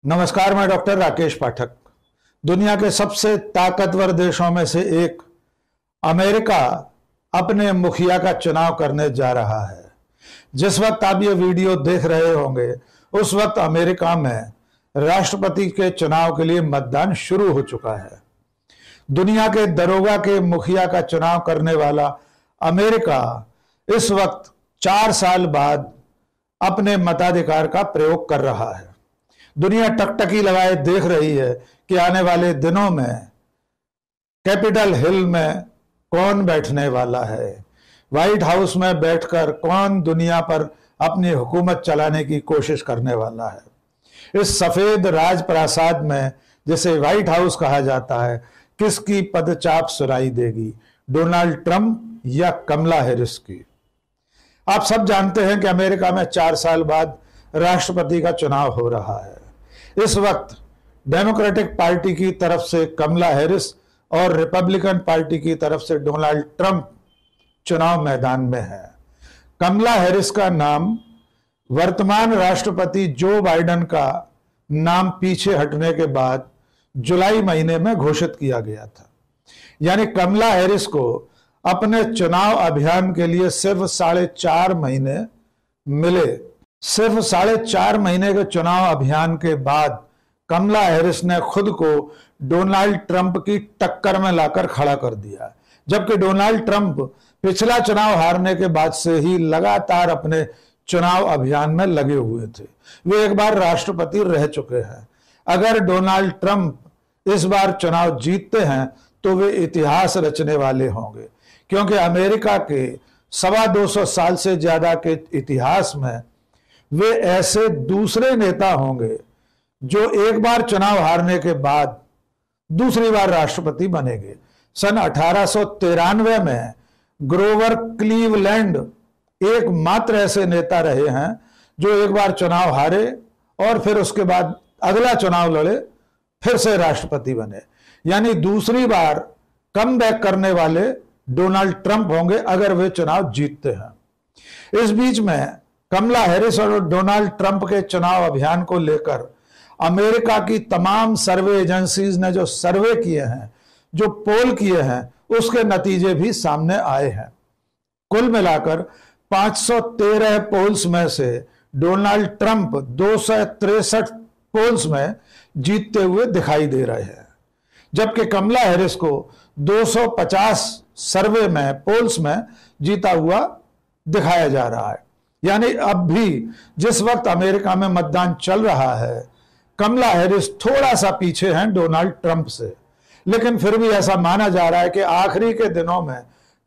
नमस्कार, मैं डॉक्टर राकेश पाठक। दुनिया के सबसे ताकतवर देशों में से एक अमेरिका अपने मुखिया का चुनाव करने जा रहा है। जिस वक्त आप ये वीडियो देख रहे होंगे उस वक्त अमेरिका में राष्ट्रपति के चुनाव के लिए मतदान शुरू हो चुका है। दुनिया के दरोगा के मुखिया का चुनाव करने वाला अमेरिका इस वक्त 4 साल बाद अपने मताधिकार का प्रयोग कर रहा है। दुनिया टकटकी लगाए देख रही है कि आने वाले दिनों में कैपिटल हिल में कौन बैठने वाला है, व्हाइट हाउस में बैठकर कौन दुनिया पर अपनी हुकूमत चलाने की कोशिश करने वाला है। इस सफेद राजप्रासाद में, जिसे व्हाइट हाउस कहा जाता है, किसकी पदचाप सुनाई देगी, डोनाल्ड ट्रंप या कमला हैरिस की? आप सब जानते हैं कि अमेरिका में 4 साल बाद राष्ट्रपति का चुनाव हो रहा है। इस वक्त डेमोक्रेटिक पार्टी की तरफ से कमला हैरिस और रिपब्लिकन पार्टी की तरफ से डोनाल्ड ट्रंप चुनाव मैदान में है। कमला हैरिस का नाम वर्तमान राष्ट्रपति जो बाइडेन का नाम पीछे हटने के बाद जुलाई महीने में घोषित किया गया था। यानी कमला हैरिस को अपने चुनाव अभियान के लिए सिर्फ 4.5 महीने मिले। सिर्फ 4.5 महीने के चुनाव अभियान के बाद कमला हैरिस ने खुद को डोनाल्ड ट्रंप की टक्कर में लाकर खड़ा कर दिया, जबकि डोनाल्ड ट्रंप पिछला चुनाव हारने के बाद से ही लगातार अपने चुनाव अभियान में लगे हुए थे। वे एक बार राष्ट्रपति रह चुके हैं। अगर डोनाल्ड ट्रंप इस बार चुनाव जीतते हैं तो वे इतिहास रचने वाले होंगे, क्योंकि अमेरिका के 225 साल से ज्यादा के इतिहास में वे ऐसे दूसरे नेता होंगे जो एक बार चुनाव हारने के बाद दूसरी बार राष्ट्रपति बनेंगे। सन 1893 में ग्रोवर क्लीवलैंड एकमात्र ऐसे नेता रहे हैं जो एक बार चुनाव हारे और फिर उसके बाद अगला चुनाव लड़े, फिर से राष्ट्रपति बने। यानी दूसरी बार कम बैक करने वाले डोनाल्ड ट्रंप होंगे अगर वे चुनाव जीतते हैं। इस बीच में कमला हैरिस और डोनाल्ड ट्रंप के चुनाव अभियान को लेकर अमेरिका की तमाम सर्वे एजेंसीज ने जो सर्वे किए हैं, जो पोल किए हैं, उसके नतीजे भी सामने आए हैं। कुल मिलाकर 513 पोल्स में से डोनाल्ड ट्रंप 263 पोल्स में जीतते हुए दिखाई दे रहे हैं, जबकि कमला हैरिस को 250 सर्वे में, पोल्स में जीता हुआ दिखाया जा रहा है। यानी अब भी जिस वक्त अमेरिका में मतदान चल रहा है, कमला हैरिस थोड़ा सा पीछे हैं डोनाल्ड ट्रंप से, लेकिन फिर भी ऐसा माना जा रहा है कि आखिरी के दिनों में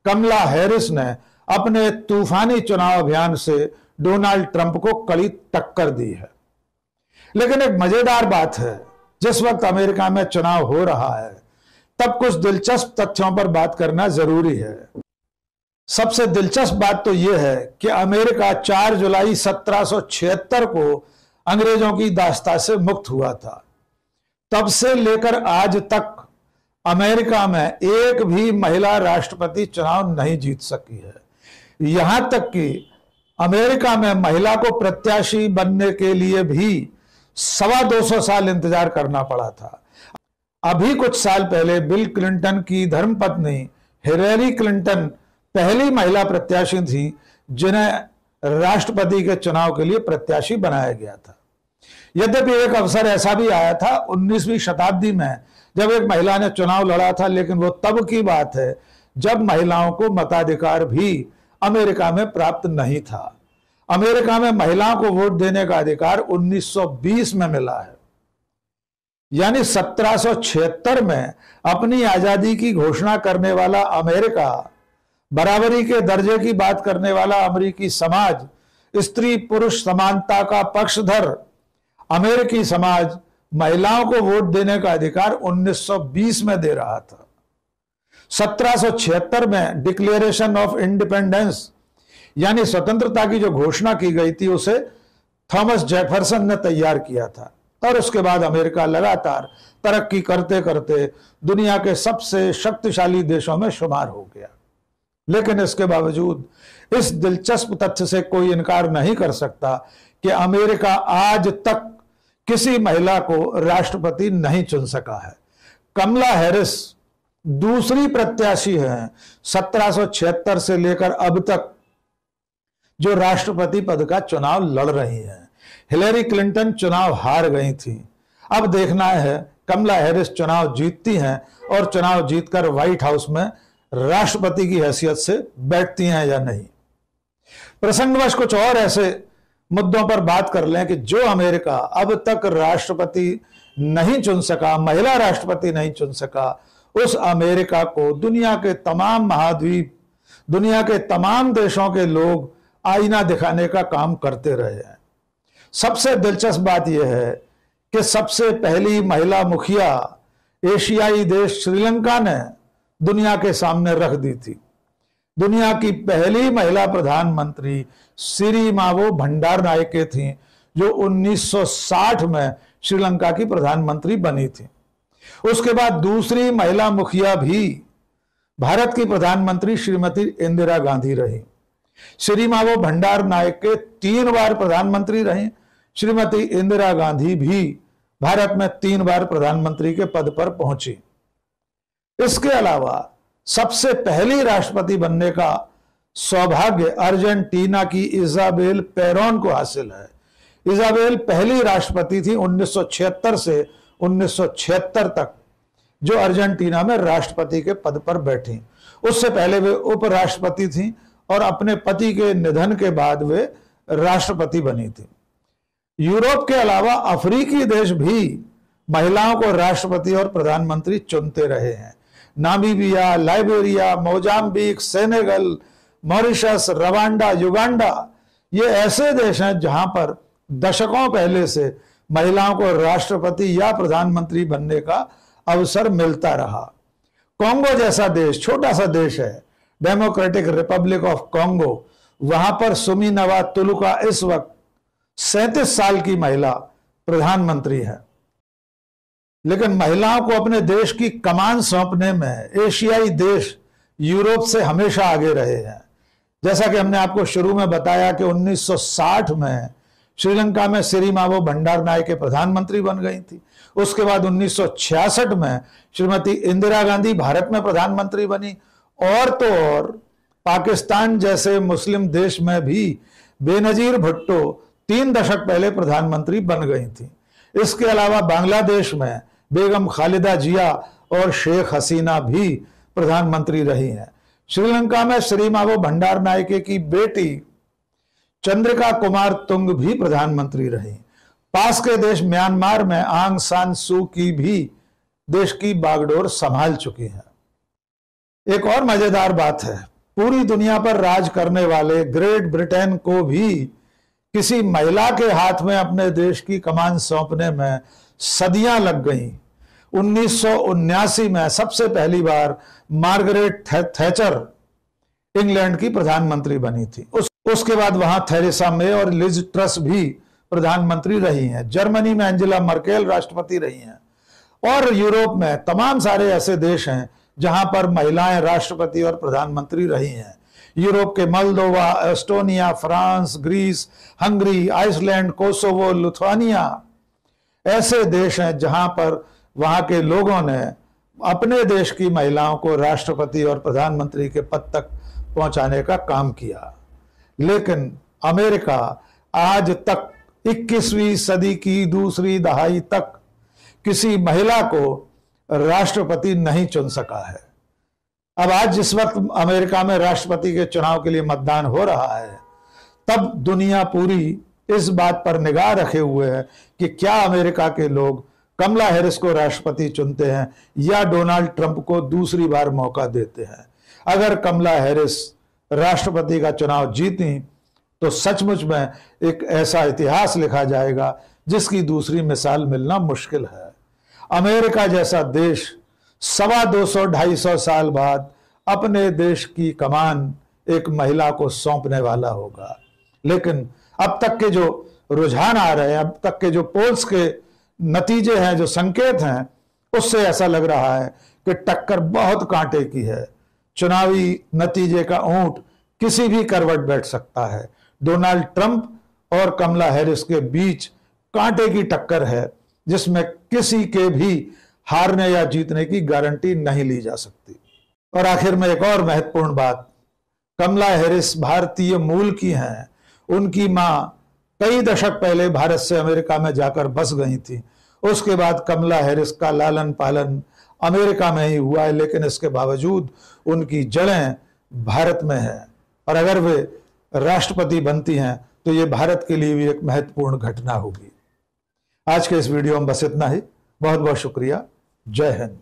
कमला हैरिस ने अपने तूफानी चुनाव अभियान से डोनाल्ड ट्रंप को कड़ी टक्कर दी है। लेकिन एक मजेदार बात है, जिस वक्त अमेरिका में चुनाव हो रहा है तब कुछ दिलचस्प तथ्यों पर बात करना जरूरी है। सबसे दिलचस्प बात तो यह है कि अमेरिका 4 जुलाई 1776 को अंग्रेजों की दास्ता से मुक्त हुआ था। तब से लेकर आज तक अमेरिका में एक भी महिला राष्ट्रपति चुनाव नहीं जीत सकी है। यहां तक कि अमेरिका में महिला को प्रत्याशी बनने के लिए भी 225 साल इंतजार करना पड़ा था। अभी कुछ साल पहले बिल क्लिंटन की धर्मपत्नी हिलेरी क्लिंटन पहली महिला प्रत्याशी थी जिन्हें राष्ट्रपति के चुनाव के लिए प्रत्याशी बनाया गया था। यद्यपि एक अवसर ऐसा भी आया था 19वीं शताब्दी में जब एक महिला ने चुनाव लड़ा था, लेकिन वो तब की बात है जब महिलाओं को मताधिकार भी अमेरिका में प्राप्त नहीं था। अमेरिका में महिलाओं को वोट देने का अधिकार 1920 में मिला है। यानी 1776 में अपनी आजादी की घोषणा करने वाला अमेरिका, बराबरी के दर्जे की बात करने वाला अमेरिकी समाज, स्त्री पुरुष समानता का पक्षधर अमेरिकी समाज महिलाओं को वोट देने का अधिकार 1920 में दे रहा था। 1776 में डिक्लेरेशन ऑफ इंडिपेंडेंस यानी स्वतंत्रता की जो घोषणा की गई थी उसे थॉमस जेफरसन ने तैयार किया था, और उसके बाद अमेरिका लगातार तरक्की करते करते दुनिया के सबसे शक्तिशाली देशों में शुमार हो गया। लेकिन इसके बावजूद इस दिलचस्प तथ्य से कोई इनकार नहीं कर सकता कि अमेरिका आज तक किसी महिला को राष्ट्रपति नहीं चुन सका है। कमला हैरिस दूसरी प्रत्याशी हैं 1776 से लेकर अब तक जो राष्ट्रपति पद का चुनाव लड़ रही हैं। हिलेरी क्लिंटन चुनाव हार गई थी। अब देखना है कमला हैरिस चुनाव जीतती हैं और चुनाव जीतकर व्हाइट हाउस में राष्ट्रपति की हैसियत से बैठती हैं या नहीं। प्रसंगवश कुछ और ऐसे मुद्दों पर बात कर लें कि जो अमेरिका अब तक राष्ट्रपति नहीं चुन सका, महिला राष्ट्रपति नहीं चुन सका, उस अमेरिका को दुनिया के तमाम महाद्वीप, दुनिया के तमाम देशों के लोग आईना दिखाने का काम करते रहे हैं। सबसे दिलचस्प बात यह है कि सबसे पहली महिला मुखिया एशियाई देश श्रीलंका ने दुनिया के सामने रख दी थी। दुनिया की पहली महिला प्रधानमंत्री सिरिमावो भंडारनायके थी, जो 1960 में श्रीलंका की प्रधानमंत्री बनी थी। उसके बाद दूसरी महिला मुखिया भी भारत की प्रधानमंत्री श्रीमती इंदिरा गांधी रही। सिरिमावो भंडारनायके 3 बार प्रधानमंत्री रही। श्रीमती इंदिरा गांधी भी भारत में 3 बार प्रधानमंत्री के पद पर पहुंची। इसके अलावा सबसे पहली राष्ट्रपति बनने का सौभाग्य अर्जेंटीना की इजाबेल पेरोन को हासिल है। इजाबेल पहली राष्ट्रपति थी 1976 से 1976 तक जो अर्जेंटीना में राष्ट्रपति के पद पर बैठी। उससे पहले वे उपराष्ट्रपति थी और अपने पति के निधन के बाद वे राष्ट्रपति बनी थी। यूरोप के अलावा अफ्रीकी देश भी महिलाओं को राष्ट्रपति और प्रधानमंत्री चुनते रहे हैं। Namibia, Liberia, Mozambique, Senegal, Mauritius, Rwanda, Uganda, ये ऐसे देश हैं जहां पर दशकों पहले से महिलाओं को राष्ट्रपति या प्रधानमंत्री बनने का अवसर मिलता रहा। कॉन्गो जैसा देश, छोटा सा देश है, डेमोक्रेटिक रिपब्लिक ऑफ कॉन्गो, वहां पर सुमीनवा तुलुका इस वक्त 37 साल की महिला प्रधानमंत्री है। लेकिन महिलाओं को अपने देश की कमान सौंपने में एशियाई देश यूरोप से हमेशा आगे रहे हैं। जैसा कि हमने आपको शुरू में बताया कि 1960 में श्रीलंका में सिरिमावो भंडारनायके प्रधानमंत्री बन गई थी। उसके बाद 1966 में श्रीमती इंदिरा गांधी भारत में प्रधानमंत्री बनी। और तो और पाकिस्तान जैसे मुस्लिम देश में भी बेनजीर भुट्टो 3 दशक पहले प्रधानमंत्री बन गई थी। इसके अलावा बांग्लादेश में बेगम खालिदा जिया और शेख हसीना भी प्रधानमंत्री रही हैं। श्रीलंका में सिरिमावो भंडारनायके की बेटी चंद्रिका कुमार तुंग भी प्रधानमंत्री रही। पास के देश म्यांमार में आंग सान सू की भी देश की बागडोर संभाल चुकी है। एक और मजेदार बात है, पूरी दुनिया पर राज करने वाले ग्रेट ब्रिटेन को भी किसी महिला के हाथ में अपने देश की कमान सौंपने में सदियां लग गईं। 1979 में सबसे पहली बार मार्गरेट थैचर इंग्लैंड की प्रधानमंत्री बनी थी। उसके बाद वहां थेरेसा मे और लिज ट्रस भी प्रधानमंत्री रही हैं। जर्मनी में एंजेला मर्केल राष्ट्रपति रही हैं। और यूरोप में तमाम सारे ऐसे देश हैं जहां पर महिलाएं राष्ट्रपति और प्रधानमंत्री रही हैं। यूरोप के Moldova, Estonia, France, Greece, Hungary, Iceland, Kosovo, Lithuania ऐसे देश हैं जहां पर वहां के लोगों ने अपने देश की महिलाओं को राष्ट्रपति और प्रधानमंत्री के पद तक पहुंचाने का काम किया। लेकिन अमेरिका आज तक 21वीं सदी की दूसरी दहाई तक किसी महिला को राष्ट्रपति नहीं चुन सका है। अब आज जिस वक्त अमेरिका में राष्ट्रपति के चुनाव के लिए मतदान हो रहा है, तब दुनिया पूरी इस बात पर निगाह रखे हुए है कि क्या अमेरिका के लोग कमला हैरिस को राष्ट्रपति चुनते हैं या डोनाल्ड ट्रंप को दूसरी बार मौका देते हैं। अगर कमला हैरिस राष्ट्रपति का चुनाव जीती तो सचमुच में एक ऐसा इतिहास लिखा जाएगा जिसकी दूसरी मिसाल मिलना मुश्किल है। अमेरिका जैसा देश 250-250 साल बाद अपने देश की कमान एक महिला को सौंपने वाला होगा। लेकिन अब तक के जो रुझान आ रहे हैं, अब तक के जो पोल्स के नतीजे हैं, जो संकेत हैं, उससे ऐसा लग रहा है कि टक्कर बहुत कांटे की है। चुनावी नतीजे का ऊंट किसी भी करवट बैठ सकता है। डोनाल्ड ट्रंप और कमला हैरिस के बीच कांटे की टक्कर है जिसमें किसी के भी हारने या जीतने की गारंटी नहीं ली जा सकती। और आखिर में एक और महत्वपूर्ण बात, कमला हैरिस भारतीय मूल की हैं। उनकी मां कई दशक पहले भारत से अमेरिका में जाकर बस गई थी। उसके बाद कमला हैरिस का लालन पालन अमेरिका में ही हुआ है, लेकिन इसके बावजूद उनकी जड़ें भारत में हैं। और अगर वे राष्ट्रपति बनती हैं तो ये भारत के लिए भी एक महत्वपूर्ण घटना होगी। आज के इस वीडियो में बस इतना ही। बहुत बहुत शुक्रिया। जय हिंद।